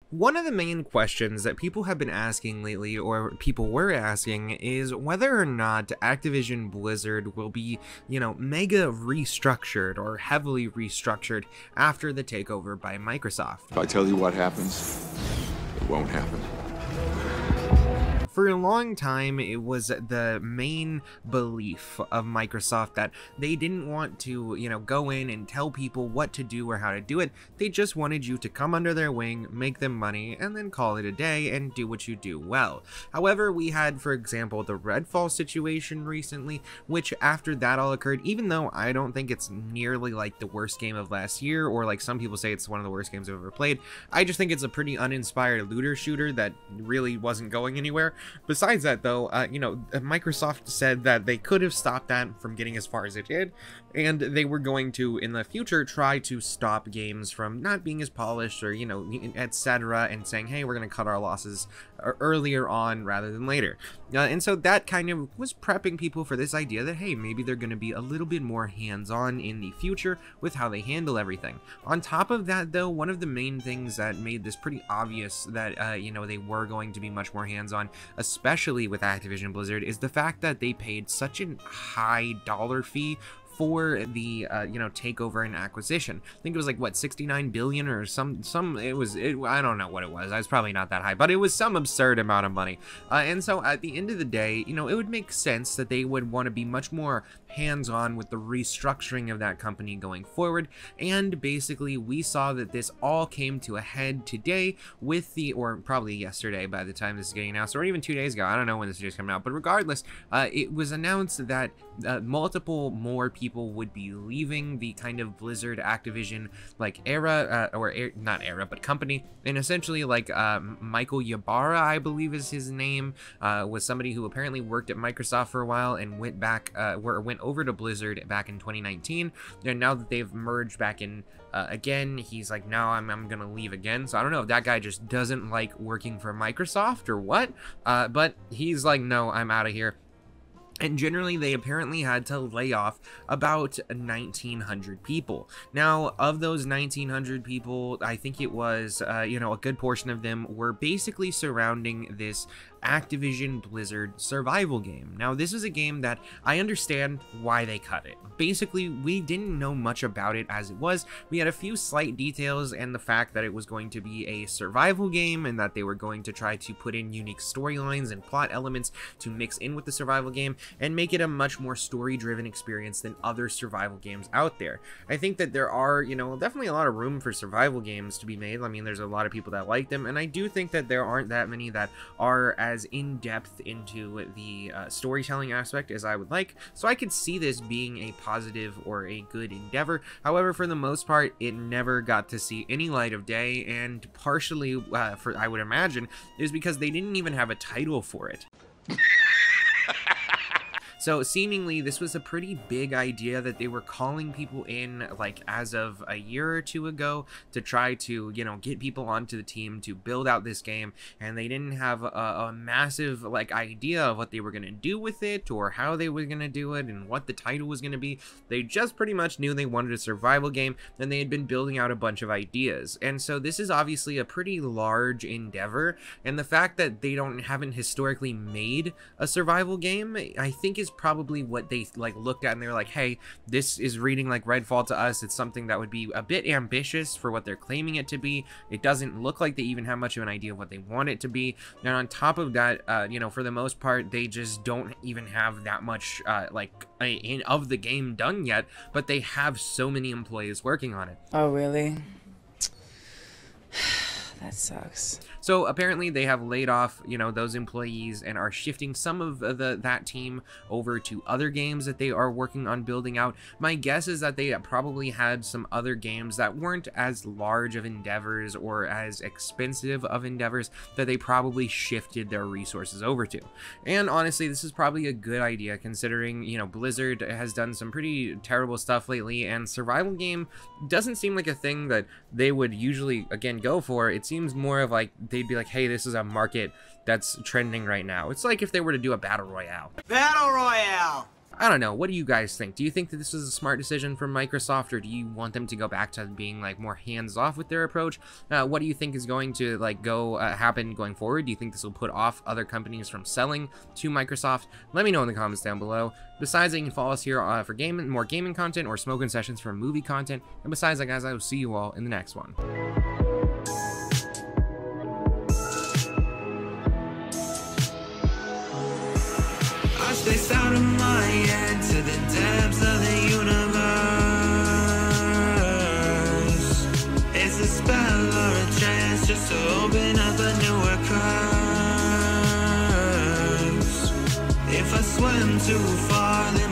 One of the main questions that people have been asking lately, or people were asking, is whether or not Activision-Blizzard will be, mega restructured or heavily restructured after the takeover by Microsoft. If I tell you what happens, it won't happen. For a long time, it was the main belief of Microsoft that they didn't want to, go in and tell people what to do or how to do it. They just wanted you to come under their wing, make them money, and then call it a day and do what you do well. However, we had, for example, the Redfall situation recently, which after that all occurred, even though I don't think it's nearly like the worst game of last year, or like some people say it's one of the worst games I've ever played, I just think it's a pretty uninspired looter shooter that really wasn't going anywhere. Besides that, though, Microsoft said that they could have stopped that from getting as far as it did, and they were going to, in the future, try to stop games from not being as polished or, etc., and saying, hey, we're going to cut our losses earlier on rather than later. And so that kind of was prepping people for this idea that, hey, maybe they're going to be a little bit more hands-on in the future with how they handle everything. On top of that, though, one of the main things that made this pretty obvious that, they were going to be much more hands-on, especially with Activision-Blizzard, is the fact that they paid such a high dollar fee for the takeover and acquisition. I think it was like, what, 69 billion or I don't know what it was. I was probably not that high, but it was some absurd amount of money. And so at the end of the day, it would make sense that they would want to be much more hands-on with the restructuring of that company going forward. And basically we saw that this all came to a head today with or probably yesterday by the time this is getting announced, or even 2 days ago. I don't know when this video is coming out, but regardless, it was announced that multiple more people would be leaving the kind of Blizzard Activision like era, not era, but company. And essentially like Michael Ybarra, I believe is his name, was somebody who apparently worked at Microsoft for a while and went over to Blizzard back in 2019. And now that they've merged back in again, he's like, no, I'm gonna leave again. So I don't know if that guy just doesn't like working for Microsoft or what, but he's like, no, I'm out of here. And generally, they apparently had to lay off about 1,900 people. Now, of those 1,900 people, I think it was, a good portion of them were basically surrounding this Activision-Blizzard survival game. Now, this is a game that I understand why they cut it. Basically, we didn't know much about it as it was. We had a few slight details, and the fact that it was going to be a survival game and that they were going to try to put in unique storylines and plot elements to mix in with the survival game and make it a much more story-driven experience than other survival games out there. I think that there are, definitely a lot of room for survival games to be made. I mean, there's a lot of people that like them, and I do think that there aren't that many that are as in-depth into the storytelling aspect as I would like, so I could see this being a positive or a good endeavor. However, for the most part, it never got to see any light of day, and partially, I would imagine, is because they didn't even have a title for it. So seemingly this was a pretty big idea that they were calling people in like as of a year or two ago to try to, get people onto the team to build out this game, and they didn't have a massive like idea of what they were going to do with it or how they were going to do it and what the title was going to be. They just pretty much knew they wanted a survival game, and they had been building out a bunch of ideas. And so this is obviously a pretty large endeavor, and the fact that they haven't historically made a survival game, I think is probably what they like looked at and they were like, hey, this is reading like Redfall to us. It's something that would be a bit ambitious for what they're claiming it to be. It doesn't look like they even have much of an idea of what they want it to be. And on top of that, for the most part, they just don't even have that much of the game done yet, but they have so many employees working on it. Oh, really? That sucks. So apparently they have laid off, those employees and are shifting some of that team over to other games that they are working on building out. My guess is that they probably had some other games that weren't as large of endeavors or as expensive of endeavors that they probably shifted their resources over to. And honestly, this is probably a good idea considering, Blizzard has done some pretty terrible stuff lately, and survival game doesn't seem like a thing that they would usually, again, go for. It seems more of like they'd be like, hey, this is a market that's trending right now. It's like if they were to do a battle royale. Battle royale! I don't know. What do you guys think? Do you think that this was a smart decision from Microsoft, or do you want them to go back to being like more hands-off with their approach? What do you think is going to like happen going forward? Do you think this will put off other companies from selling to Microsoft? Let me know in the comments down below. Besides, you can follow us here for more gaming content or Smokin sessions for movie content. And besides that, guys, I will see you all in the next one. Space out of my head to the depths of the universe. It's a spell or a chance just to open up a newer curse. If I swim too far, then